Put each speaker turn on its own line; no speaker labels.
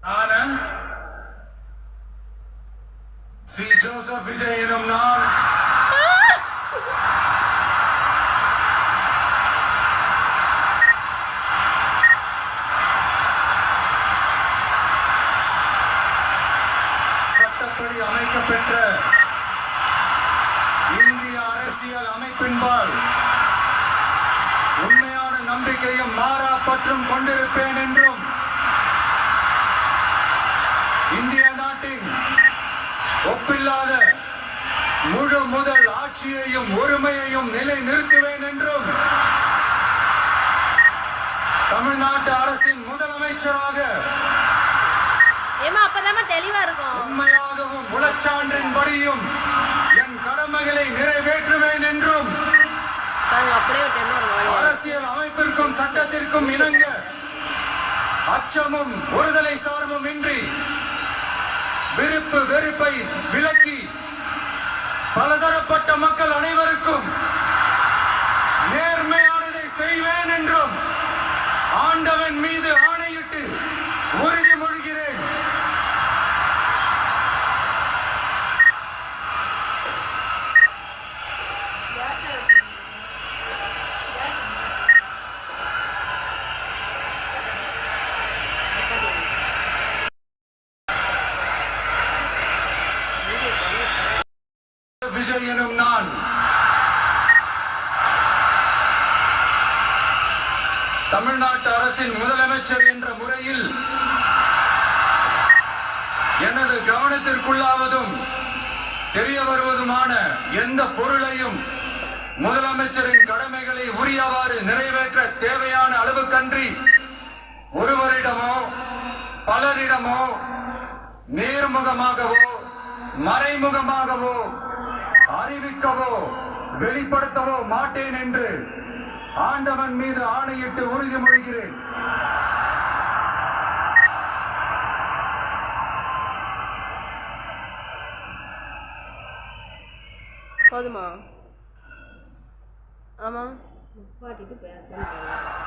நான் C Joseph Vijay எனும் நான் சட்டப்படி அமைக்கப்பெற்ற இந்திய அரசியல் அமைப்பின்பால் உண்மையான நம்பிக்கையும் மாறா பற்றும் கொண்டிருப்பேன் என்றும் இந்திய நாட்டின் ஒப்பில்லாத முழு முதல் ஆட்சியையும் ஒருமையையும் நிலை நிறுத்துவேன் என்றும் தமிழ்நாட்டு அரசின் முதலமைச்சராக உண்மையாகவும் உளச்சான்றின்படியும் என் கடமைகளை நிறைவேற்றுவேன் என்றும் அரசியல் அமைப்பிற்கும் சட்டத்திற்கும் இணங்க அச்சமும் ஒருதலை சார்பும் இன்றி விருப்பு வெறுப்பை விலக்கி பலதரப்பட்ட மக்கள் அனைவருக்கும் நேர்மையானதை செய்வேன் என்றும் ஆண்டவன் மீது ஆணையிட்டு உறுதிமொழிகிறேன். விஜய் எனும் நான் தமிழ்நாட்டு அரசின் முதலமைச்சர் என்ற முறையில் எனது கவனத்திற்குள்ளாவதும் தெரிய வருவதுமான எந்த பொருளையும் முதலமைச்சரின் கடமைகளை உரியவாறு நிறைவேற்ற தேவையான அளவுக்கன்றி ஒருவரிடமோ பலரிடமோ நேர்முகமாகவோ மறைமுகமாகவோ அறிவிக்கவோ வெளிப்படுத்தவோ மாட்டேன் என்று ஆண்டவன் மீது ஆணையிட்டு உறுதிமொழிகிறேன்.
போதுமா? ஆமா பாட்டிட்டு பேச